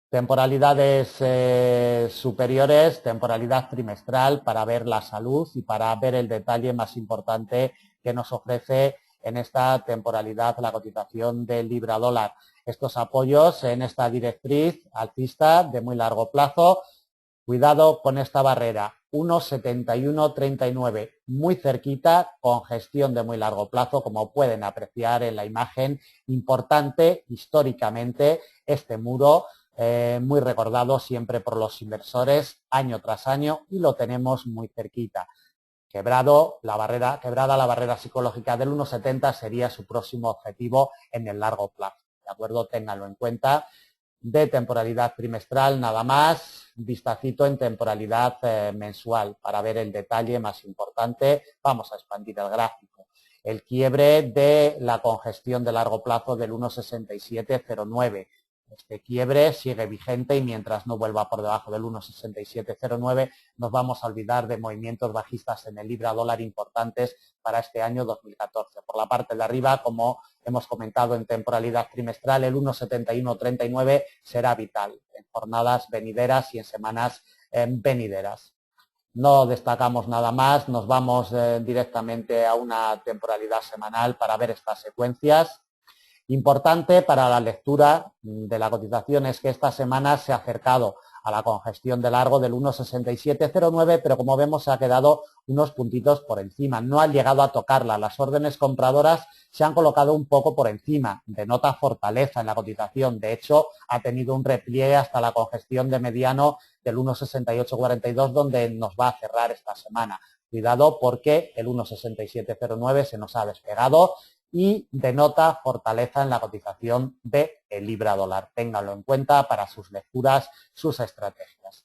Temporalidades superiores, temporalidad trimestral para ver la salud y para ver el detalle más importante que nos ofrece en esta temporalidad la cotización del libra dólar. Estos apoyos en esta directriz alcista de muy largo plazo. Cuidado con esta barrera, 1,7139, muy cerquita, congestión de muy largo plazo, como pueden apreciar en la imagen. Importante históricamente este muro, muy recordado siempre por los inversores año tras año y lo tenemos muy cerquita. Quebrada la barrera psicológica del 1,70 sería su próximo objetivo en el largo plazo. ¿De acuerdo? Ténganlo en cuenta. De temporalidad trimestral nada más, vistacito en temporalidad mensual para ver el detalle más importante. Vamos a expandir el gráfico. El quiebre de la congestión de largo plazo del 1,6709. Este quiebre sigue vigente y mientras no vuelva por debajo del 1,6709 nos vamos a olvidar de movimientos bajistas en el libra dólar importantes para este año 2014. Por la parte de arriba, como hemos comentado en temporalidad trimestral, el 1,7139 será vital en jornadas venideras y en semanas venideras. No destacamos nada más, nos vamos directamente a una temporalidad semanal para ver estas secuencias. Importante para la lectura de la cotización es que esta semana se ha acercado a la congestión de largo del 1,6709, pero como vemos se ha quedado unos puntitos por encima. No ha llegado a tocarla. Las órdenes compradoras se han colocado un poco por encima. Denota fortaleza en la cotización. De hecho, ha tenido un repliegue hasta la congestión de mediano del 1,6842, donde nos va a cerrar esta semana. Cuidado porque el 1,6709 se nos ha despegado y denota fortaleza en la cotización del libra dólar. Ténganlo en cuenta para sus lecturas, sus estrategias.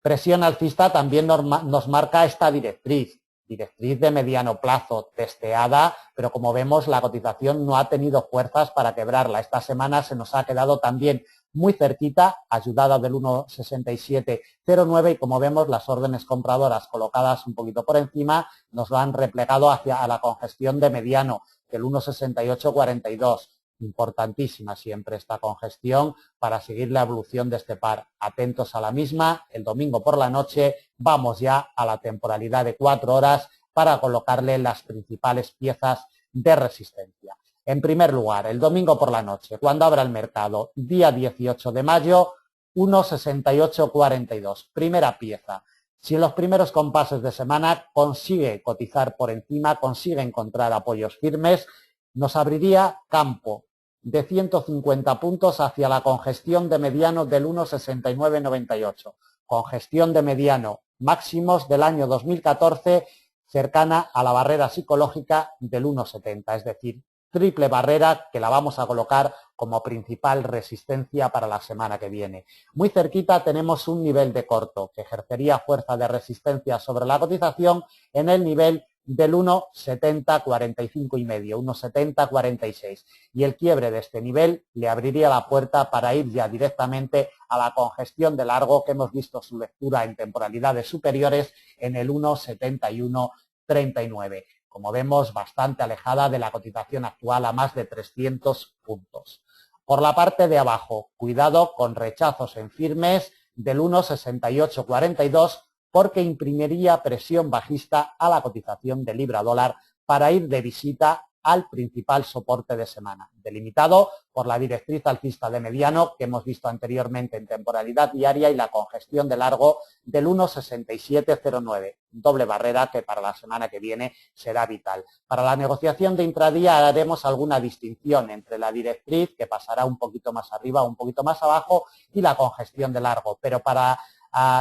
Presión alcista también nos marca esta directriz de mediano plazo testeada, pero como vemos la cotización no ha tenido fuerzas para quebrarla. Esta semana se nos ha quedado también muy cerquita, ayudada del 1,6709 y como vemos las órdenes compradoras colocadas un poquito por encima nos lo han replegado hacia la congestión de mediano del 1,6842. Importantísima siempre esta congestión para seguir la evolución de este par. Atentos a la misma, el domingo por la noche vamos ya a la temporalidad de 4 horas para colocarle las principales piezas de resistencia. En primer lugar, el domingo por la noche, cuando abra el mercado, día 18 de mayo, 1,6842, primera pieza. Si en los primeros compases de semana consigue cotizar por encima, consigue encontrar apoyos firmes, nos abriría campo de 150 puntos hacia la congestión de mediano del 1,6998. Congestión de mediano máximos del año 2014 cercana a la barrera psicológica del 1,70, es decir, triple barrera que la vamos a colocar como principal resistencia para la semana que viene. Muy cerquita tenemos un nivel de corto que ejercería fuerza de resistencia sobre la cotización en el nivel del 1,7045 y medio, 1,7046, y el quiebre de este nivel le abriría la puerta para ir ya directamente a la congestión de largo que hemos visto su lectura en temporalidades superiores en el 1,7139. Como vemos, bastante alejada de la cotización actual a más de 300 puntos. Por la parte de abajo, cuidado con rechazos en firmes del 1,6842 porque imprimiría presión bajista a la cotización de libra dólar para ir de visita al principal soporte de semana, delimitado por la directriz alcista de mediano que hemos visto anteriormente en temporalidad diaria y la congestión de largo del 1,6709, doble barrera que para la semana que viene será vital. Para la negociación de intradía haremos alguna distinción entre la directriz, que pasará un poquito más arriba o un poquito más abajo, y la congestión de largo, pero para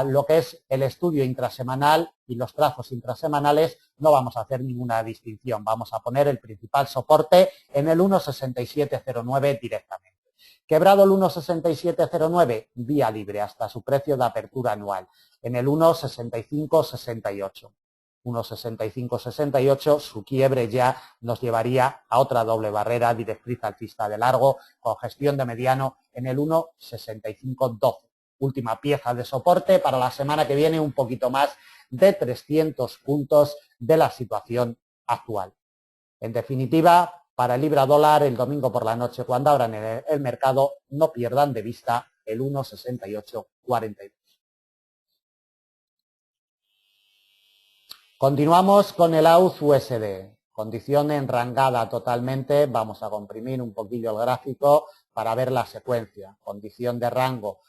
lo que es el estudio intrasemanal y los trazos intrasemanales no vamos a hacer ninguna distinción. Vamos a poner el principal soporte en el 1,6709 directamente. Quebrado el 1,6709, vía libre hasta su precio de apertura anual en el 1,6568. 1,6568, su quiebre ya nos llevaría a otra doble barrera, directriz alcista de largo, congestión de mediano en el 1,6512. Última pieza de soporte para la semana que viene, un poquito más de 300 puntos de la situación actual. En definitiva, para el libra dólar, el domingo por la noche, cuando abran el mercado, no pierdan de vista el 1,6842. Continuamos con el AUD USD. Condición enrangada totalmente. Vamos a comprimir un poquillo el gráfico para ver la secuencia. Condición de rango.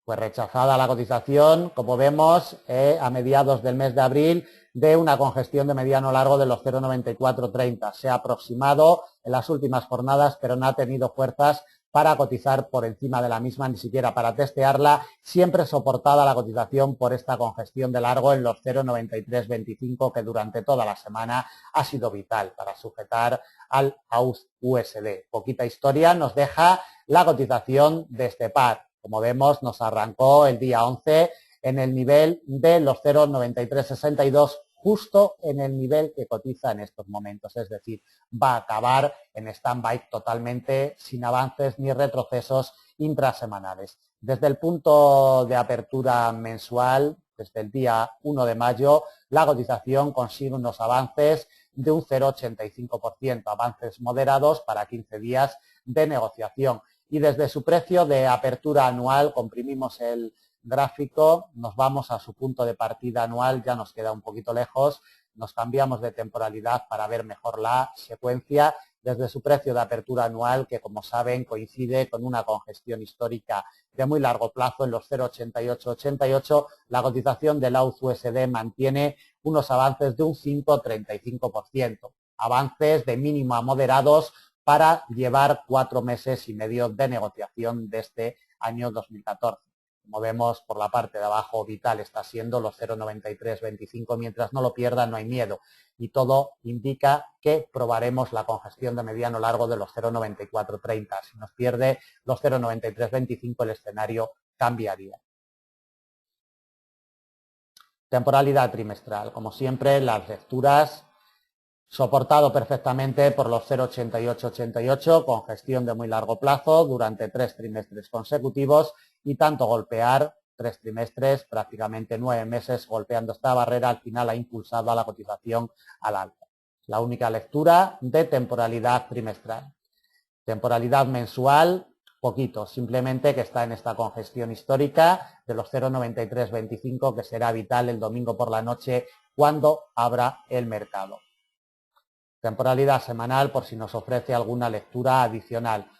Pues rechazada la cotización, como vemos, a mediados del mes de abril, de una congestión de mediano largo de los 0,9430. Se ha aproximado en las últimas jornadas, pero no ha tenido fuerzas para cotizar por encima de la misma, ni siquiera para testearla, siempre soportada la cotización por esta congestión de largo en los 0,9325, que durante toda la semana ha sido vital para sujetar al AUD USD. Poquita historia nos deja la cotización de este par. Como vemos, nos arrancó el día 11 en el nivel de los 0,9362, justo en el nivel que cotiza en estos momentos. Es decir, va a acabar en stand-by totalmente, sin avances ni retrocesos intrasemanales. Desde el punto de apertura mensual, desde el día 1 de mayo, la cotización consigue unos avances de un 0,85%, avances moderados para 15 días de negociación. Y desde su precio de apertura anual, comprimimos el gráfico, nos vamos a su punto de partida anual, ya nos queda un poquito lejos, nos cambiamos de temporalidad para ver mejor la secuencia. Desde su precio de apertura anual, que como saben coincide con una congestión histórica de muy largo plazo en los 0,8888, la cotización del AUD USD mantiene unos avances de un 5,35%, avances de mínimo a moderados para llevar 4 meses y medio de negociación de este año 2014. Como vemos, por la parte de abajo, vital está siendo los 0,9325. Mientras no lo pierdan, no hay miedo. Y todo indica que probaremos la congestión de mediano largo de los 0,9430. Si nos pierde los 0,9325, el escenario cambiaría. Temporalidad trimestral. Como siempre, las lecturas soportado perfectamente por los 0,8888, con gestión de muy largo plazo durante 3 trimestres consecutivos y tanto golpear 3 trimestres, prácticamente 9 meses golpeando esta barrera, al final ha impulsado a la cotización al alza. La única lectura de temporalidad trimestral. Temporalidad mensual, poquito, simplemente que está en esta congestión histórica de los 0,9325 que será vital el domingo por la noche cuando abra el mercado. Temporalidad semanal, por si nos ofrece alguna lectura adicional.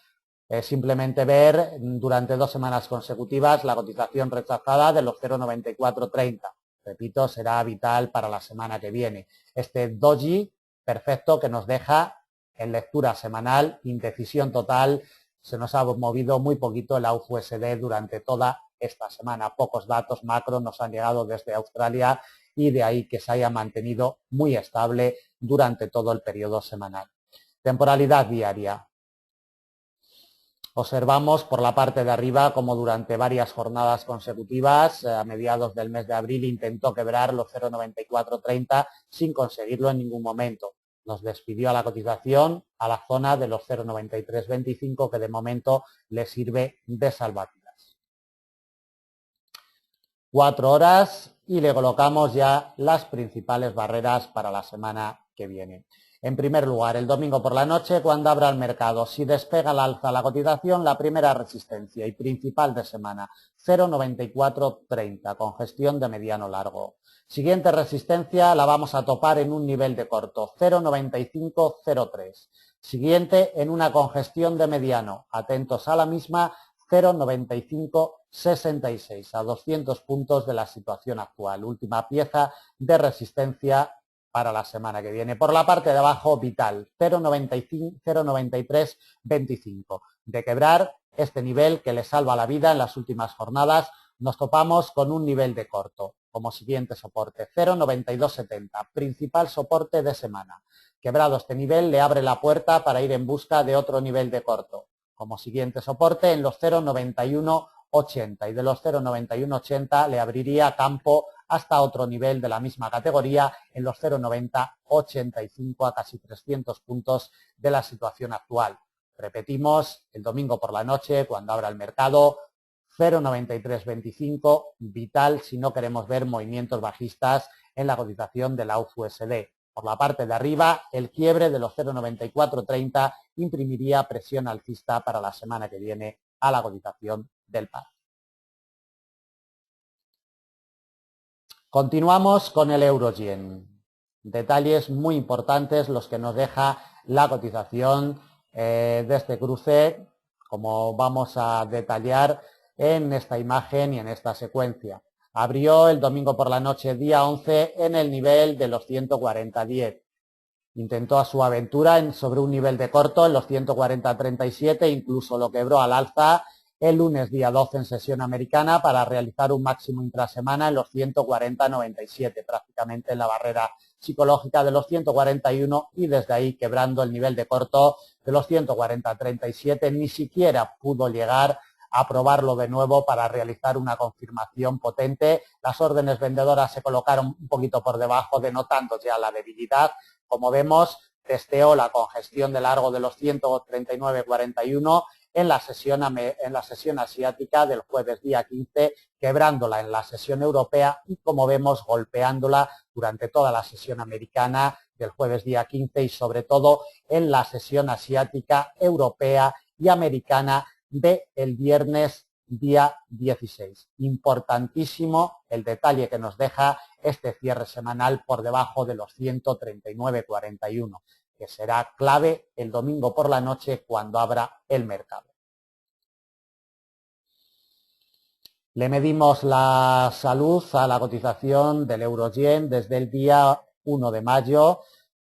Es simplemente ver durante 2 semanas consecutivas la cotización rechazada de los 0,9430. Repito, será vital para la semana que viene. Este doji perfecto que nos deja en lectura semanal, indecisión total, se nos ha movido muy poquito el AUD USD durante toda esta semana. Pocos datos macro nos han llegado desde Australia y de ahí que se haya mantenido muy estable durante todo el periodo semanal. Temporalidad diaria. Observamos por la parte de arriba como durante varias jornadas consecutivas, a mediados del mes de abril, intentó quebrar los 0,9430 sin conseguirlo en ningún momento. Nos despidió a la cotización a la zona de los 0,9325 que de momento le sirve de salvavidas. 4 horas y le colocamos ya las principales barreras para la semana que viene. En primer lugar, el domingo por la noche, cuando abra el mercado, si despega al alza la cotización, la primera resistencia y principal de semana, 0,9430, con gestión de mediano largo. Siguiente resistencia la vamos a topar en un nivel de corto, 0,9503. Siguiente en una congestión de mediano, atentos a la misma, 0,9566, a 200 puntos de la situación actual. Última pieza de resistencia para la semana que viene. Por la parte de abajo, vital, 0,9325. De quebrar este nivel que le salva la vida en las últimas jornadas, nos topamos con un nivel de corto. Como siguiente soporte, 0,9270, principal soporte de semana. Quebrado este nivel, le abre la puerta para ir en busca de otro nivel de corto. Como siguiente soporte en los 0,9180 y de los 0,9180 le abriría campo hasta otro nivel de la misma categoría en los 0,9085 a casi 300 puntos de la situación actual. Repetimos, el domingo por la noche, cuando abra el mercado, 0,9325, vital si no queremos ver movimientos bajistas en la cotización de la USD. Por la parte de arriba, el quiebre de los 0,9430 imprimiría presión alcista para la semana que viene a la cotización del par. Continuamos con el euro-yen. Detalles muy importantes los que nos deja la cotización de este cruce, como vamos a detallar en esta imagen y en esta secuencia. Abrió el domingo por la noche, día 11, en el nivel de los 140.10. Intentó a su aventura sobre un nivel de corto en los 140.37, incluso lo quebró al alza el lunes día 12 en sesión americana para realizar un máximo intrasemana en los 140.97, prácticamente en la barrera psicológica de los 141 y desde ahí quebrando el nivel de corto de los 140.37, ni siquiera pudo llegar a probarlo de nuevo para realizar una confirmación potente. Las órdenes vendedoras se colocaron un poquito por debajo, denotando ya la debilidad. Como vemos, testeó la congestión de largo de los 139.41 en la sesión asiática del jueves día 15, quebrándola en la sesión europea y, como vemos, golpeándola durante toda la sesión americana del jueves día 15 y sobre todo en la sesión asiática, europea y americana del viernes día 16. Importantísimo el detalle que nos deja este cierre semanal por debajo de los 139.41, que será clave el domingo por la noche cuando abra el mercado. Le medimos la salud a la cotización del euro-yen desde el día 1 de mayo.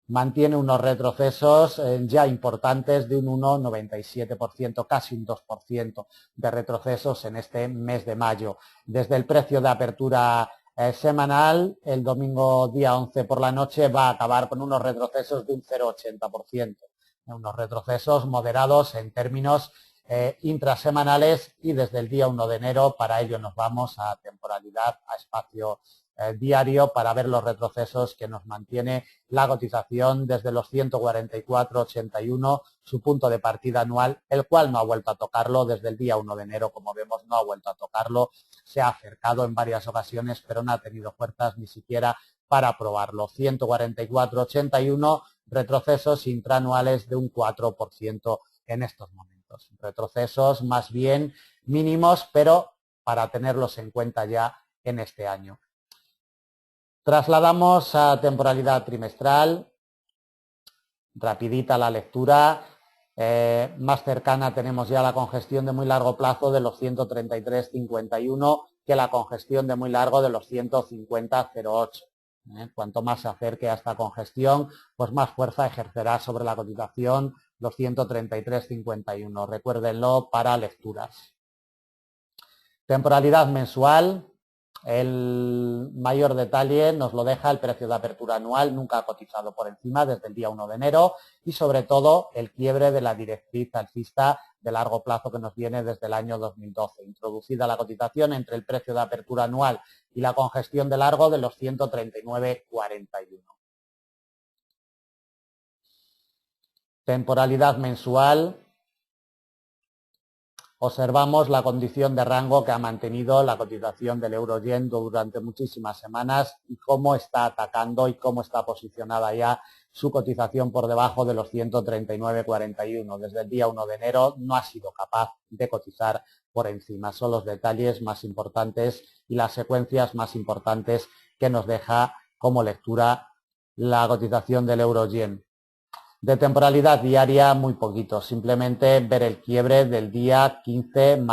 Mantiene unos retrocesos ya importantes de un 1,97%, casi un 2% de retrocesos en este mes de mayo. Desde el precio de apertura semanal, el domingo día 11 por la noche va a acabar con unos retrocesos de un 0,80%. Unos retrocesos moderados en términos intrasemanales y desde el día 1 de enero para ello nos vamos a temporalidad, a espacio diario para ver los retrocesos que nos mantiene la cotización desde los 144.81, su punto de partida anual, el cual no ha vuelto a tocarlo desde el día 1 de enero, como vemos, no ha vuelto a tocarlo, se ha acercado en varias ocasiones, pero no ha tenido fuerzas ni siquiera para probarlo. 144.81, retrocesos intraanuales de un 4% en estos momentos. Retrocesos más bien mínimos, pero para tenerlos en cuenta ya en este año. Trasladamos a temporalidad trimestral, rapidita la lectura, más cercana tenemos ya la congestión de muy largo plazo de los 133.51 que la congestión de muy largo de los 150.08. Cuanto más se acerque a esta congestión, pues más fuerza ejercerá sobre la cotización los 133.51. Recuérdenlo para lecturas. Temporalidad mensual. El mayor detalle nos lo deja el precio de apertura anual, nunca ha cotizado por encima desde el día 1 de enero y sobre todo el quiebre de la directriz alcista de largo plazo que nos viene desde el año 2012, introducida la cotización entre el precio de apertura anual y la congestión de largo de los 139,41. Temporalidad mensual. Observamos la condición de rango que ha mantenido la cotización del euro-yen durante muchísimas semanas y cómo está atacando y cómo está posicionada ya su cotización por debajo de los 139,41. Desde el día 1 de enero no ha sido capaz de cotizar por encima. Son los detalles más importantes y las secuencias más importantes que nos deja como lectura la cotización del euro-yen. De temporalidad diaria, muy poquito. Simplemente ver el quiebre del día 15,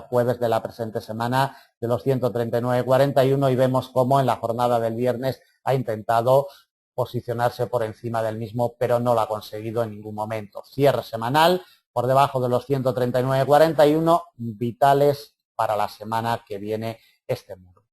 jueves de la presente semana, de los 139,41 y vemos cómo en la jornada del viernes ha intentado posicionarse por encima del mismo, pero no lo ha conseguido en ningún momento. Cierre semanal por debajo de los 139,41, vitales para la semana que viene este muro.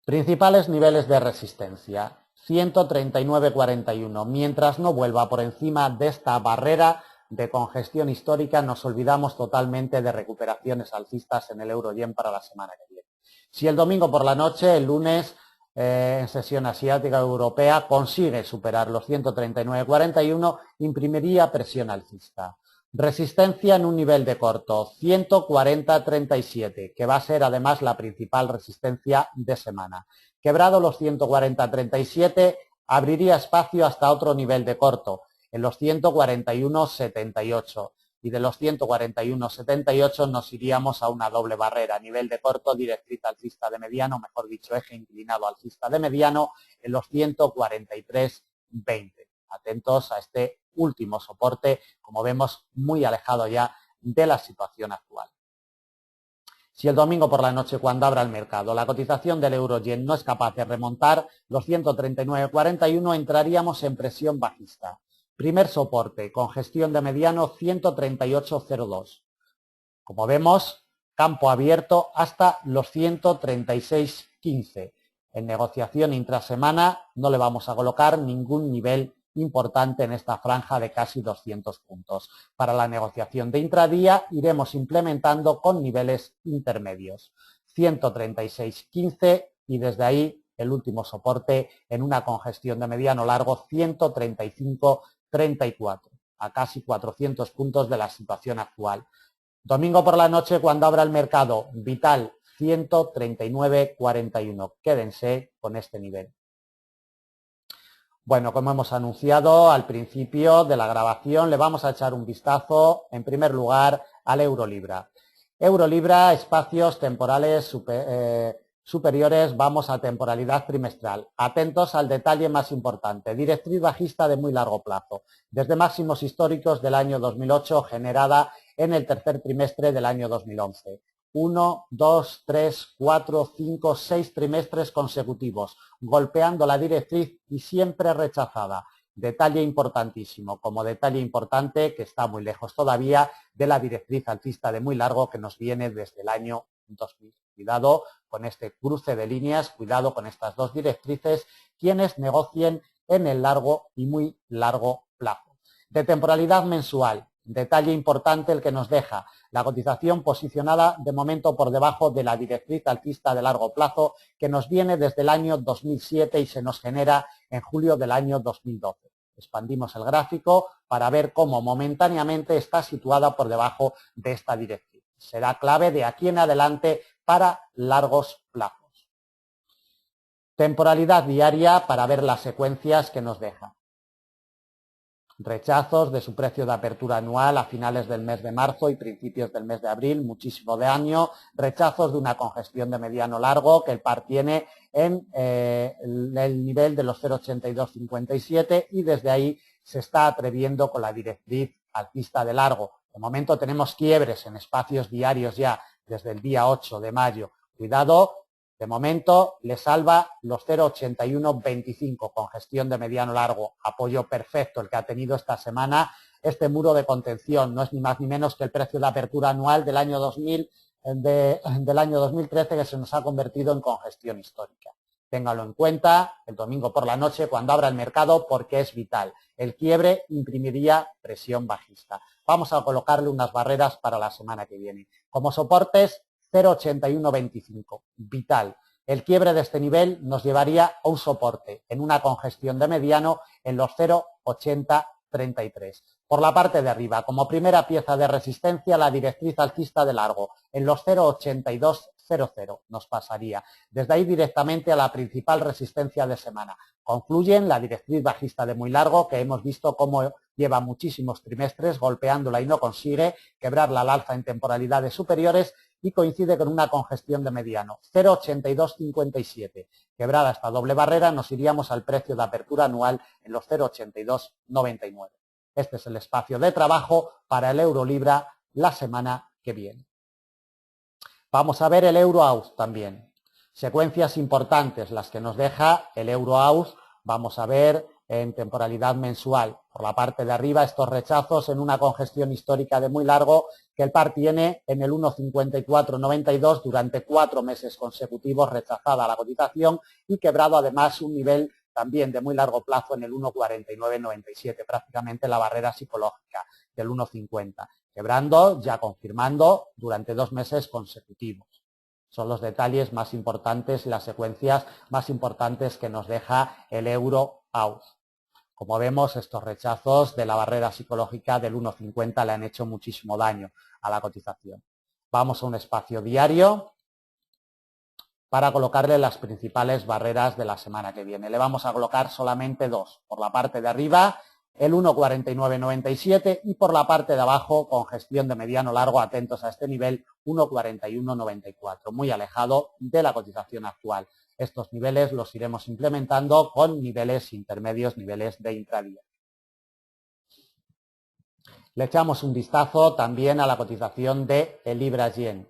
Principales niveles de resistencia. 139,41. Mientras no vuelva por encima de esta barrera de congestión histórica, nos olvidamos totalmente de recuperaciones alcistas en el euro-yen para la semana que viene. Si el domingo por la noche, el lunes, en sesión asiática europea, consigue superar los 139,41, imprimiría presión alcista. Resistencia en un nivel de corto, 140,37, que va a ser además la principal resistencia de semana. Quebrado los 140,37, abriría espacio hasta otro nivel de corto, en los 141,78. Y de los 141,78 nos iríamos a una doble barrera, nivel de corto, directriz alcista de mediano, mejor dicho, eje inclinado alcista de mediano, en los 143,20. Atentos a este último soporte, como vemos, muy alejado ya de la situación actual. Si el domingo por la noche, cuando abra el mercado, la cotización del euro-yen no es capaz de remontar los 139,41, entraríamos en presión bajista. Primer soporte, congestión de mediano, 138,02. Como vemos, campo abierto hasta los 136,15. En negociación intrasemana no le vamos a colocar ningún nivel importante en esta franja de casi 200 puntos. Para la negociación de intradía iremos implementando con niveles intermedios. 136,15 y desde ahí el último soporte en una congestión de mediano largo 135,34, a casi 400 puntos de la situación actual. Domingo por la noche, cuando abra el mercado, vital 139,41. Quédense con este nivel. Bueno, como hemos anunciado al principio de la grabación, le vamos a echar un vistazo, en primer lugar, al euro-libra. Euro-libra, espacios temporales superiores, vamos a temporalidad trimestral. Atentos al detalle más importante, directriz bajista de muy largo plazo, desde máximos históricos del año 2008, generada en el tercer trimestre del año 2011. 1, 2, 3, 4, 5, 6 trimestres consecutivos, golpeando la directriz y siempre rechazada. Detalle importantísimo, como detalle importante que está muy lejos todavía de la directriz alcista de muy largo que nos viene desde el año 2000. Cuidado con este cruce de líneas, cuidado con estas dos directrices, quienes negocien en el largo y muy largo plazo. De temporalidad mensual, detalle importante el que nos deja la cotización posicionada de momento por debajo de la directriz alcista de largo plazo que nos viene desde el año 2007 y se nos genera en julio del año 2012. Expandimos el gráfico para ver cómo momentáneamente está situada por debajo de esta directriz. Será clave de aquí en adelante para largos plazos. Temporalidad diaria para ver las secuencias que nos deja. Rechazos de su precio de apertura anual a finales del mes de marzo y principios del mes de abril, muchísimo de año. Rechazos de una congestión de mediano largo que el par tiene en el nivel de los 0,8257 y desde ahí se está atreviendo con la directriz alcista de largo. De momento tenemos quiebres en espacios diarios ya desde el día 8 de mayo. Cuidado. De momento le salva los 0,8125, congestión de mediano largo, apoyo perfecto el que ha tenido esta semana este muro de contención. No es ni más ni menos que el precio de apertura anual del año 2000 del año 2013 que se nos ha convertido en congestión histórica. Téngalo en cuenta el domingo por la noche cuando abra el mercado porque es vital. El quiebre imprimiría presión bajista. Vamos a colocarle unas barreras para la semana que viene. Como soportes, 0,8125, vital. El quiebre de este nivel nos llevaría a un soporte en una congestión de mediano en los 0,8033. Por la parte de arriba, como primera pieza de resistencia, la directriz alcista de largo en los 0,8200 nos pasaría. Desde ahí directamente a la principal resistencia de semana. Concluyen la directriz bajista de muy largo, que hemos visto cómo lleva muchísimos trimestres golpeándola y no consigue quebrarla al alza en temporalidades superiores y coincide con una congestión de mediano, 0,8257. Quebrada esta doble barrera, nos iríamos al precio de apertura anual en los 0,8299. Este es el espacio de trabajo para el euro-libra la semana que viene. Vamos a ver el euro-AUD también. Secuencias importantes las que nos deja el euro-AUD. Vamos a ver en temporalidad mensual. Por la parte de arriba estos rechazos en una congestión histórica de muy largo que el par tiene en el 1,5492 durante 4 meses consecutivos rechazada la cotización y quebrado además un nivel también de muy largo plazo en el 1,4997, prácticamente la barrera psicológica del 1,50, quebrando, ya confirmando, durante 2 meses consecutivos. Son los detalles más importantes y las secuencias más importantes que nos deja el euro-AUD. Como vemos, estos rechazos de la barrera psicológica del 1,50 le han hecho muchísimo daño a la cotización. Vamos a un espacio diario para colocarle las principales barreras de la semana que viene. Le vamos a colocar solamente 2. Por la parte de arriba, el 1,4997 y por la parte de abajo, congestión de mediano largo, atentos a este nivel, 1,4194, muy alejado de la cotización actual. Estos niveles los iremos implementando con niveles intermedios, niveles de intradía. Le echamos un vistazo también a la cotización de el Libra-Yen.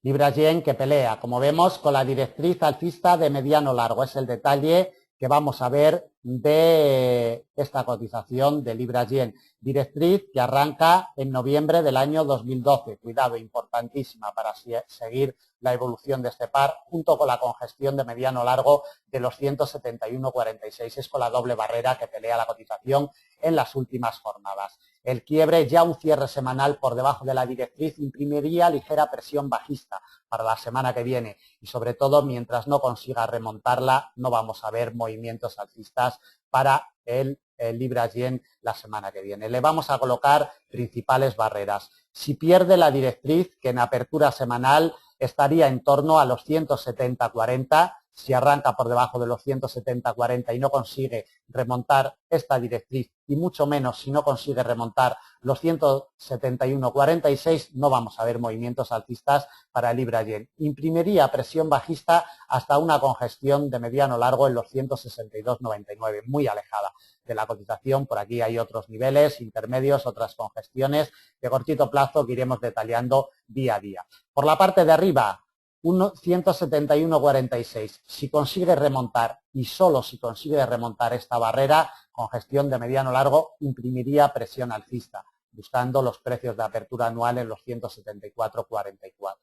Libra-Yen que pelea, como vemos, con la directriz alcista de mediano largo. Es el detalle que vamos a ver de esta cotización de Libra-Yen. Directriz que arranca en noviembre del año 2012. Cuidado, importantísima para seguir la evolución de este par, junto con la congestión de mediano largo de los 171,46. Es con la doble barrera que pelea la cotización en las últimas jornadas. El quiebre, ya un cierre semanal por debajo de la directriz, imprimiría ligera presión bajista para la semana que viene y sobre todo mientras no consiga remontarla no vamos a ver movimientos alcistas para el Libra-Yen la semana que viene. Le vamos a colocar principales barreras. Si pierde la directriz, que en apertura semanal estaría en torno a los 170,40, si arranca por debajo de los 170,40 y no consigue remontar esta directriz y mucho menos si no consigue remontar los 171,46, no vamos a ver movimientos alcistas para el Libra-Yen. Imprimiría presión bajista hasta una congestión de mediano largo en los 162,99, muy alejada de la cotización. Por aquí hay otros niveles intermedios, otras congestiones de cortito plazo que iremos detallando día a día. Por la parte de arriba, 171,46. Si consigue remontar y solo si consigue remontar esta barrera, congestión de mediano largo, imprimiría presión alcista, buscando los precios de apertura anual en los 174,44.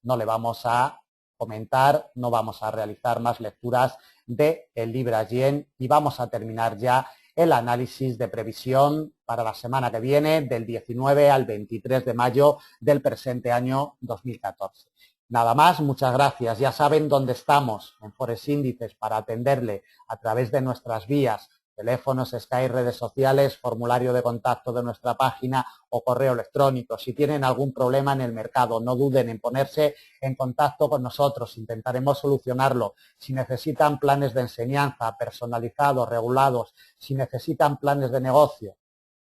No le vamos a comentar, no vamos a realizar más lecturas de el Libra-Yen y vamos a terminar ya el análisis de previsión para la semana que viene, del 19 al 23 de mayo del presente año 2014. Nada más, muchas gracias. Ya saben dónde estamos en Forex Índices para atenderle a través de nuestras vías, teléfonos, Skype, redes sociales, formulario de contacto de nuestra página o correo electrónico. Si tienen algún problema en el mercado, no duden en ponerse en contacto con nosotros. Intentaremos solucionarlo. Si necesitan planes de enseñanza personalizados, regulados, si necesitan planes de negocio,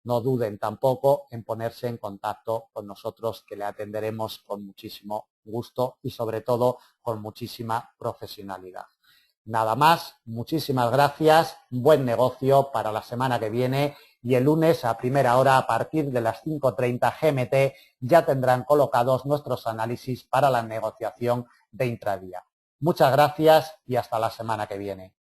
no duden tampoco en ponerse en contacto con nosotros, que le atenderemos con muchísimo gusto y sobre todo con muchísima profesionalidad. Nada más, muchísimas gracias, buen negocio para la semana que viene y el lunes a primera hora a partir de las 5:30 GMT ya tendrán colocados nuestros análisis para la negociación de intradía. Muchas gracias y hasta la semana que viene.